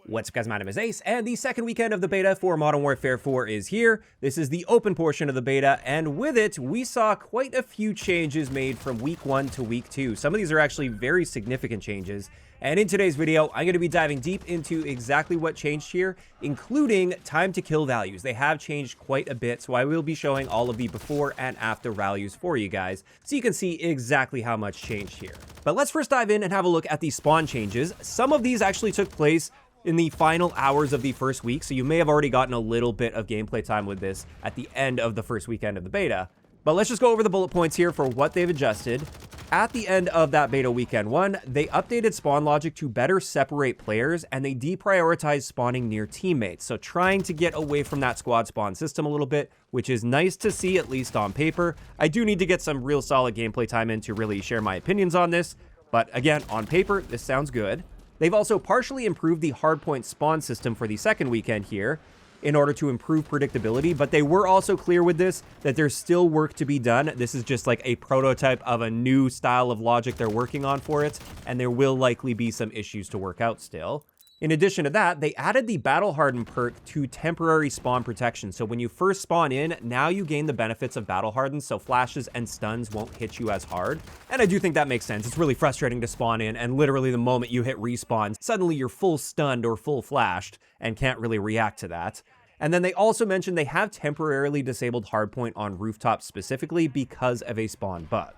What's up guys, my name is Ace, and the second weekend of the beta for Modern Warfare 4 is here. This is the open portion of the beta, and with it, we saw quite a few changes made from week 1 to week 2. Some of these are actually very significant changes, and in today's video, I'm going to be diving deep into exactly what changed here, including time to kill values. They have changed quite a bit, so I will be showing all of the before and after values for you guys, so you can see exactly how much changed here. But let's first dive in and have a look at the spawn changes. Some of these actually took place in the final hours of the first week, so you may have already gotten a little bit of gameplay time with this at the end of the first weekend of the beta. But let's just go over the bullet points here for what they've adjusted. At the end of that beta weekend 1, they updated spawn logic to better separate players, and they deprioritized spawning near teammates, so trying to get away from that squad spawn system a little bit, which is nice to see, at least on paper. I do need to get some real solid gameplay time in to really share my opinions on this, but again, on paper, this sounds good. They've also partially improved the hardpoint spawn system for the second weekend here in order to improve predictability, but they were also clear with this that there's still work to be done. This is just like a prototype of a new style of logic they're working on for it, and there will likely be some issues to work out still. In addition to that, they added the Battle Harden perk to temporary spawn protection. So when you first spawn in, now you gain the benefits of Battle Harden, so flashes and stuns won't hit you as hard. And I do think that makes sense. It's really frustrating to spawn in, and literally the moment you hit respawn, suddenly you're full stunned or full flashed and can't really react to that. And then they also mentioned they have temporarily disabled hardpoint on rooftops specifically because of a spawn bug.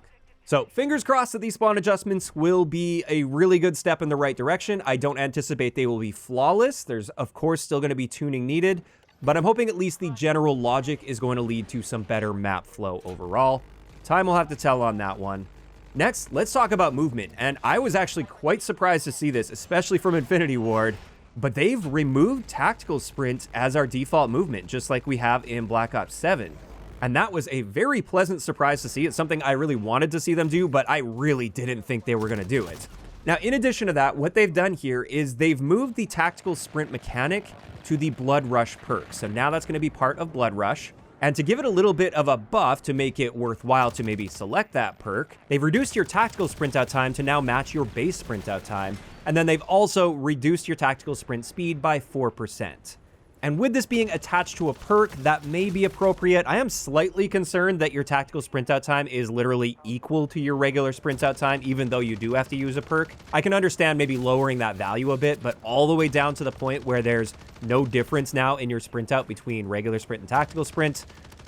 So fingers crossed that these spawn adjustments will be a really good step in the right direction. I don't anticipate they will be flawless. There's of course still going to be tuning needed, but I'm hoping at least the general logic is going to lead to some better map flow overall. Time will have to tell on that one. Next, let's talk about movement. And I was actually quite surprised to see this, especially from Infinity Ward, but they've removed tactical sprint as our default movement, just like we have in Black Ops 7. And that was a very pleasant surprise to see. It's something I really wanted to see them do, but I really didn't think they were going to do it. Now, in addition to that, what they've done here is they've moved the tactical sprint mechanic to the Blood Rush perk. So now that's going to be part of Blood Rush. And to give it a little bit of a buff to make it worthwhile to maybe select that perk, they've reduced your tactical sprint out time to now match your base sprint out time. And then they've also reduced your tactical sprint speed by 4%. And with this being attached to a perk, that may be appropriate. I am slightly concerned that your tactical sprint out time is literally equal to your regular sprint out time, even though you do have to use a perk. I can understand maybe lowering that value a bit, but all the way down to the point where there's no difference now in your sprint out between regular sprint and tactical sprint,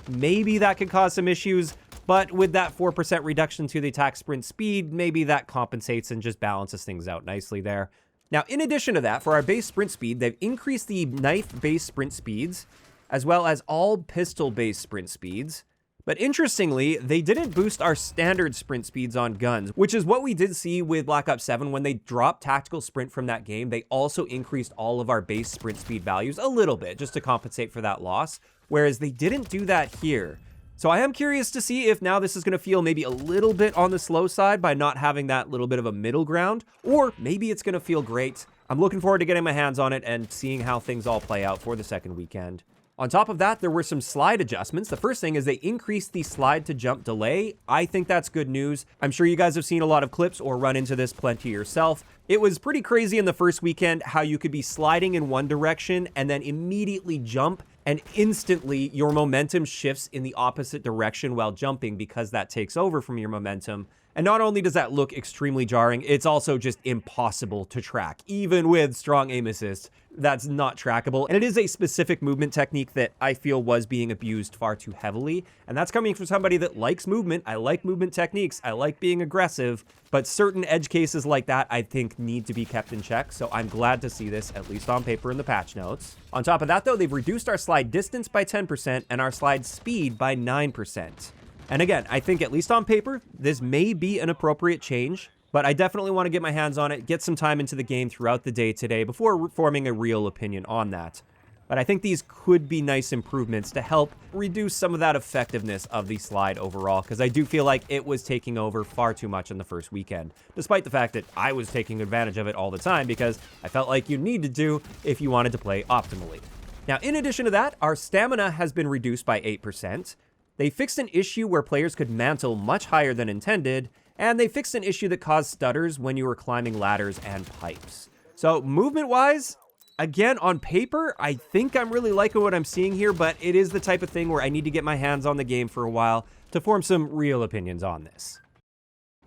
maybe that could cause some issues. But with that 4% reduction to the attack sprint speed, maybe that compensates and just balances things out nicely there. Now, in addition to that, for our base sprint speed, they've increased the knife-based sprint speeds, as well as all pistol-based sprint speeds. But interestingly, they didn't boost our standard sprint speeds on guns, which is what we did see with Black Ops 7. When they dropped tactical sprint from that game, they also increased all of our base sprint speed values a little bit, just to compensate for that loss, whereas they didn't do that here. So I am curious to see if now this is going to feel maybe a little bit on the slow side by not having that little bit of a middle ground, or maybe it's going to feel great. I'm looking forward to getting my hands on it and seeing how things all play out for the second weekend. On top of that, there were some slide adjustments. The first thing is they increased the slide to jump delay. I think that's good news. I'm sure you guys have seen a lot of clips or run into this plenty yourself. It was pretty crazy in the first weekend how you could be sliding in one direction and then immediately jump, and instantly your momentum shifts in the opposite direction while jumping because that takes over from your momentum. And not only does that look extremely jarring, it's also just impossible to track. Even with strong aim assist, that's not trackable. And it is a specific movement technique that I feel was being abused far too heavily. And that's coming from somebody that likes movement. I like movement techniques. I like being aggressive. But certain edge cases like that, I think, need to be kept in check. So I'm glad to see this, at least on paper in the patch notes. On top of that, though, they've reduced our slide distance by 10% and our slide speed by 9%. And again, I think at least on paper, this may be an appropriate change, but I definitely want to get my hands on it, get some time into the game throughout the day today before forming a real opinion on that. But I think these could be nice improvements to help reduce some of that effectiveness of the slide overall, because I do feel like it was taking over far too much in the first weekend, despite the fact that I was taking advantage of it all the time because I felt like you needed to if you wanted to play optimally. Now, in addition to that, our stamina has been reduced by 8%. They fixed an issue where players could mantle much higher than intended, and they fixed an issue that caused stutters when you were climbing ladders and pipes. So movement-wise, Again, on paper, I think I'm really liking what I'm seeing here, but it is the type of thing where I need to get my hands on the game for a while to form some real opinions on this.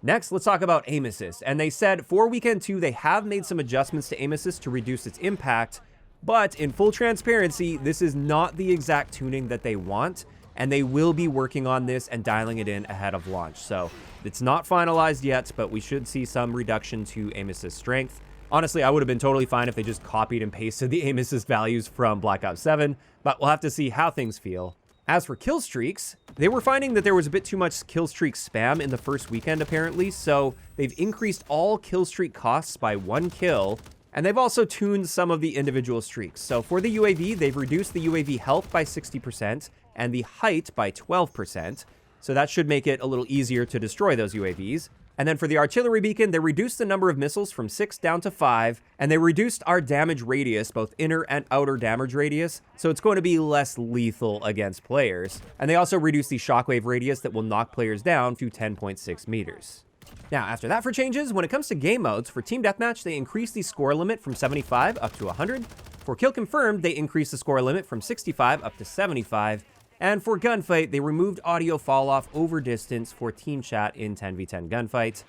Next, let's talk about aim assist. And they said for weekend 2, they have made some adjustments to aim assist to reduce its impact, but in full transparency, this is not the exact tuning that they want, and they will be working on this and dialing it in ahead of launch. So it's not finalized yet, but we should see some reduction to aim assist strength. Honestly, I would have been totally fine if they just copied and pasted the aim assist values from Black Ops 7, but we'll have to see how things feel. As for kill streaks, they were finding that there was a bit too much kill streak spam in the first weekend apparently, so they've increased all kill streak costs by 1 kill, and they've also tuned some of the individual streaks. So for the UAV, they've reduced the UAV health by 60% and the height by 12%, so that should make it a little easier to destroy those UAVs. And then for the artillery beacon, they reduced the number of missiles from 6 down to 5, and they reduced our damage radius, both inner and outer damage radius, so it's going to be less lethal against players. And they also reduced the shockwave radius that will knock players down to 10.6 meters. Now, after that for changes, when it comes to game modes, for Team Deathmatch, they increased the score limit from 75 up to 100. For Kill Confirmed, they increased the score limit from 65 up to 75. And for Gunfight, they removed audio falloff over distance for team chat in 10v10 gunfights.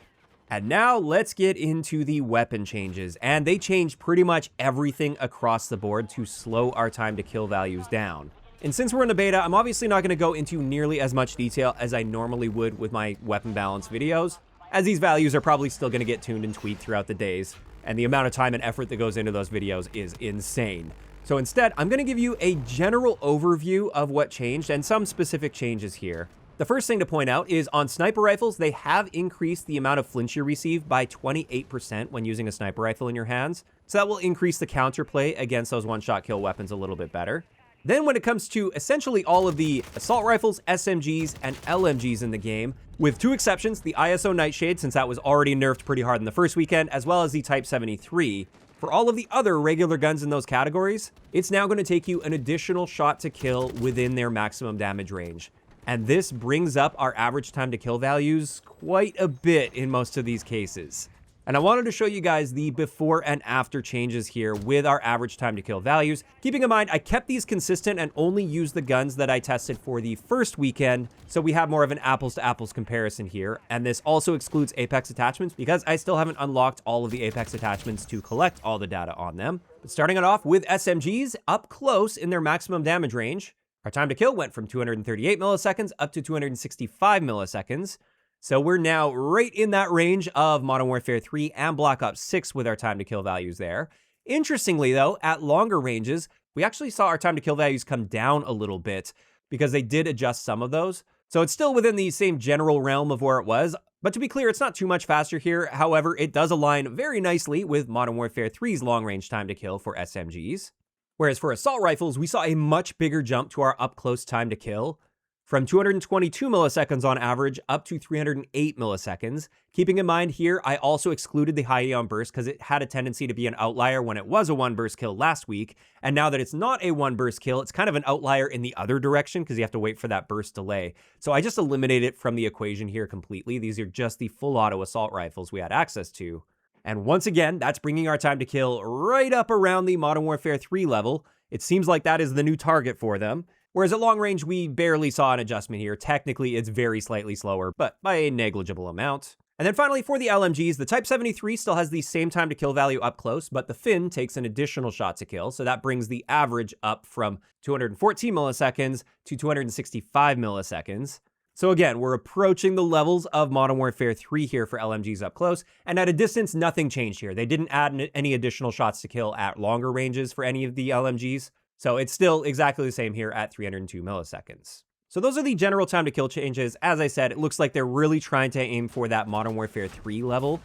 And now let's get into the weapon changes. And they changed pretty much everything across the board to slow our time to kill values down. And since we're in the beta, I'm obviously not going to go into nearly as much detail as I normally would with my weapon balance videos, as these values are probably still going to get tuned and tweaked throughout the days. And the amount of time and effort that goes into those videos is insane. So instead, I'm going to give you a general overview of what changed and some specific changes here. The first thing to point out is on sniper rifles, they have increased the amount of flinch you receive by 28% when using a sniper rifle in your hands. So that will increase the counterplay against those one-shot kill weapons a little bit better. Then when it comes to essentially all of the assault rifles, SMGs, and LMGs in the game, with 2 exceptions, the ISO Nightshade, since that was already nerfed pretty hard in the first weekend, as well as the Type 73, for all of the other regular guns in those categories, it's now going to take you an additional shot to kill within their maximum damage range. And this brings up our average time to kill values quite a bit in most of these cases. And I wanted to show you guys the before and after changes here with our average time to kill values. Keeping in mind, I kept these consistent and only used the guns that I tested for the first weekend, so we have more of an apples to apples comparison here. And this also excludes Apex attachments because I still haven't unlocked all of the Apex attachments to collect all the data on them. But starting it off with SMGs up close in their maximum damage range, our time to kill went from 238 milliseconds up to 265 milliseconds. So we're now right in that range of Modern Warfare 3 and Black Ops 6 with our time to kill values there. Interestingly though, at longer ranges, we actually saw our time to kill values come down a little bit because they did adjust some of those. So it's still within the same general realm of where it was, but to be clear, it's not too much faster here. However, it does align very nicely with Modern Warfare 3's long range time to kill for SMGs. Whereas for assault rifles, we saw a much bigger jump to our up close time to kill, from 222 milliseconds on average up to 308 milliseconds. Keeping in mind here, I also excluded the high eon burst because it had a tendency to be an outlier when it was a 1 burst kill last week. And now that it's not a 1 burst kill, it's kind of an outlier in the other direction because you have to wait for that burst delay. So I just eliminated it from the equation here completely. These are just the full auto assault rifles we had access to. And once again, that's bringing our time to kill right up around the Modern Warfare 3 level. It seems like that is the new target for them. Whereas at long range, we barely saw an adjustment here. Technically, it's very slightly slower, but by a negligible amount. And then finally, for the LMGs, the Type 73 still has the same time to kill value up close, but the Fin takes an additional shot to kill, so that brings the average up from 214 milliseconds to 265 milliseconds. So again, we're approaching the levels of Modern Warfare 3 here for LMGs up close, and at a distance, nothing changed here. They didn't add any additional shots to kill at longer ranges for any of the LMGs. So it's still exactly the same here at 302 milliseconds. So those are the general time to kill changes. As I said, it looks like they're really trying to aim for that Modern Warfare 3 level.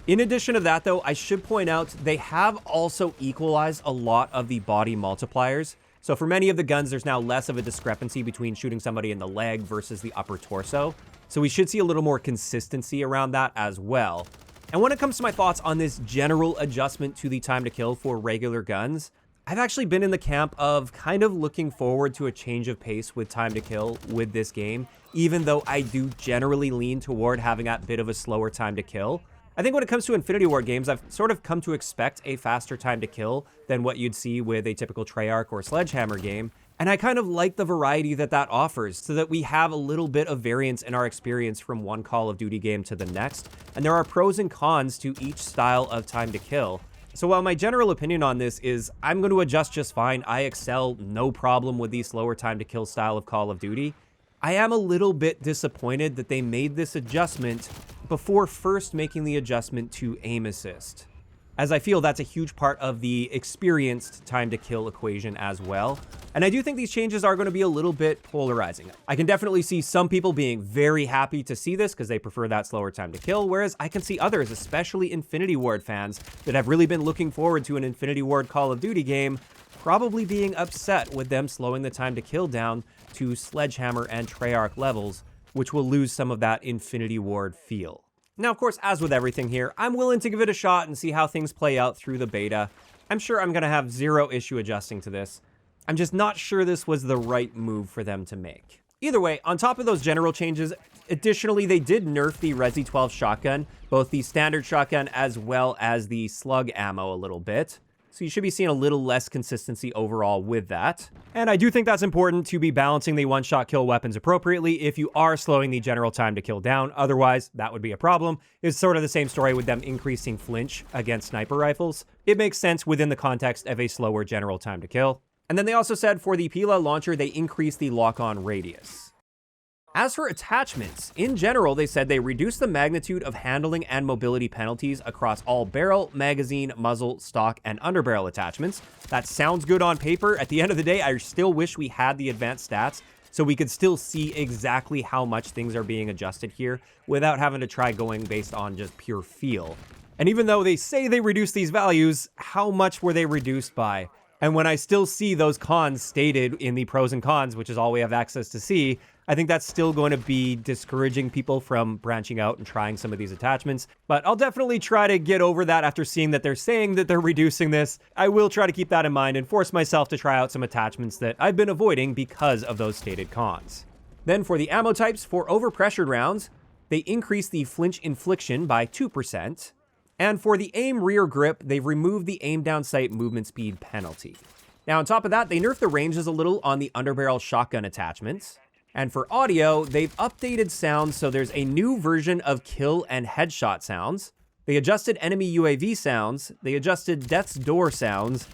In addition to that though, I should point out they have also equalized a lot of the body multipliers. So for many of the guns, there's now less of a discrepancy between shooting somebody in the leg versus the upper torso. So we should see a little more consistency around that as well. And when it comes to my thoughts on this general adjustment to the time to kill for regular guns, I've actually been in the camp of kind of looking forward to a change of pace with time to kill with this game, even though I do generally lean toward having that bit of a slower time to kill. I think when it comes to Infinity Ward games, I've sort of come to expect a faster time to kill than what you'd see with a typical Treyarch or Sledgehammer game. And I kind of like the variety that that offers so that we have a little bit of variance in our experience from one Call of Duty game to the next. And there are pros and cons to each style of time to kill. So while my general opinion on this is I'm going to adjust just fine, I excel no problem with the slower time to kill style of Call of Duty, I am a little bit disappointed that they made this adjustment before first making the adjustment to aim assist, as I feel that's a huge part of the experienced time to kill equation as well. And I do think these changes are going to be a little bit polarizing. I can definitely see some people being very happy to see this because they prefer that slower time to kill, whereas I can see others, especially Infinity Ward fans, that have really been looking forward to an Infinity Ward Call of Duty game, probably being upset with them slowing the time to kill down to Sledgehammer and Treyarch levels, which will lose some of that Infinity Ward feel. Now, of course, as with everything here, I'm willing to give it a shot and see how things play out through the beta. I'm sure I'm going to have zero issue adjusting to this. I'm just not sure this was the right move for them to make. Either way, on top of those general changes, additionally, they did nerf the Resi 12 shotgun, both the standard shotgun as well as the slug ammo a little bit. So you should be seeing a little less consistency overall with that. And I do think that's important to be balancing the one-shot kill weapons appropriately if you are slowing the general time to kill down. Otherwise, that would be a problem. It's sort of the same story with them increasing flinch against sniper rifles. It makes sense within the context of a slower general time to kill. And then they also said for the Pila launcher, they increased the lock-on radius. As for attachments, in general, they said they reduced the magnitude of handling and mobility penalties across all barrel, magazine, muzzle, stock, and underbarrel attachments. That sounds good on paper. At the end of the day, I still wish we had the advanced stats so we could still see exactly how much things are being adjusted here without having to try going based on just pure feel. And even though they say they reduced these values, how much were they reduced by? And when I still see those cons stated in the pros and cons, which is all we have access to see, I think that's still going to be discouraging people from branching out and trying some of these attachments. But I'll definitely try to get over that after seeing that they're saying that they're reducing this. I will try to keep that in mind and force myself to try out some attachments that I've been avoiding because of those stated cons. Then for the ammo types, for overpressured rounds, they increased the flinch infliction by 2%. And for the aim rear grip, they've removed the aim down sight movement speed penalty. Now on top of that, they nerfed the ranges a little on the underbarrel shotgun attachments. And for audio, they've updated sounds so there's a new version of kill and headshot sounds. They adjusted enemy UAV sounds, they adjusted death's door sounds,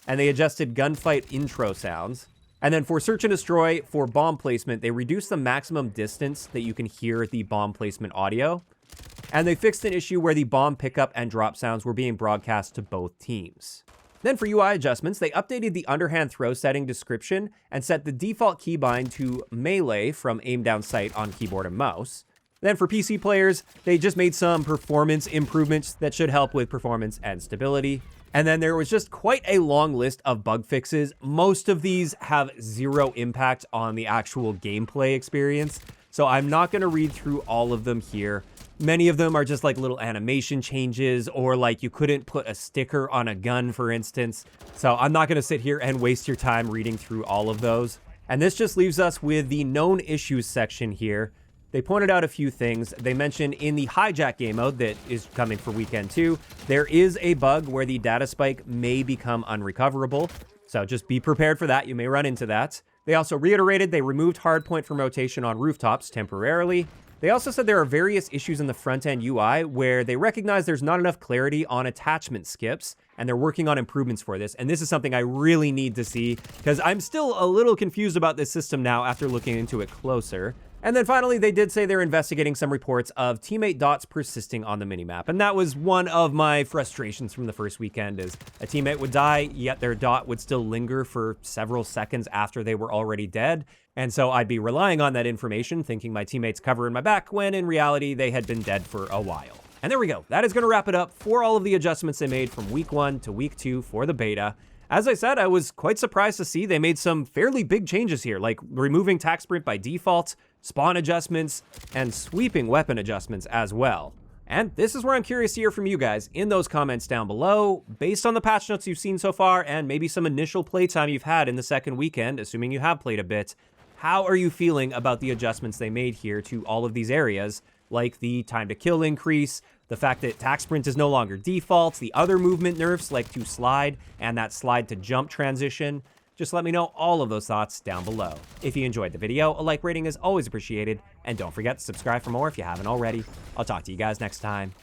and they adjusted gunfight intro sounds. And then for search and destroy, for bomb placement, they reduced the maximum distance that you can hear the bomb placement audio. And they fixed an issue where the bomb pickup and drop sounds were being broadcast to both teams. Then for UI adjustments, they updated the underhand throw setting description and set the default keybind to melee from aim down sight on keyboard and mouse. Then for PC players, they just made some performance improvements that should help with performance and stability. And then there was just quite a long list of bug fixes. Most of these have zero impact on the actual gameplay experience, so I'm not going to read through all of them here. Many of them are just like little animation changes, or like you couldn't put a sticker on a gun, for instance. So I'm not going to sit here and waste your time reading through all of those. And this just leaves us with the known issues section here. They pointed out a few things. They mentioned in the hijack game mode that is coming for weekend 2, there is a bug where the data spike may become unrecoverable. So just be prepared for that. You may run into that. They also reiterated they removed hardpoint from rotation on rooftops temporarily. They also said there are various issues in the front-end UI where they recognize there's not enough clarity on attachment skips, and they're working on improvements for this. And this is something I really need to see, because I'm still a little confused about this system now after looking into it closer. And then finally, they did say they're investigating some reports of teammate dots persisting on the minimap. And that was one of my frustrations from the first weekend, is a teammate would die, yet their dot would still linger for several seconds after they were already dead. And so I'd be relying on that information, thinking my teammates covering my back, when in reality, they had been dead for a while. And there we go. That is going to wrap it up for all of the adjustments they made from week 1 to week 2 for the beta. As I said, I was quite surprised to see they made some fairly big changes here, like removing tac sprint by default, spawn adjustments, and sweeping weapon adjustments as well. And this is where I'm curious to hear from you guys in those comments down below, based on the patch notes you've seen so far and maybe some initial playtime you've had in the second weekend, assuming you have played a bit. How are you feeling about the adjustments they made here to all of these areas? like the time to kill increase, the fact that attack sprint is no longer default, the other movement nerfs like to slide and that slide to jump transition. Just let me know all of those thoughts down below. If you enjoyed the video, a like rating is always appreciated, and don't forget to subscribe for more if you haven't already. I'll talk to you guys next time.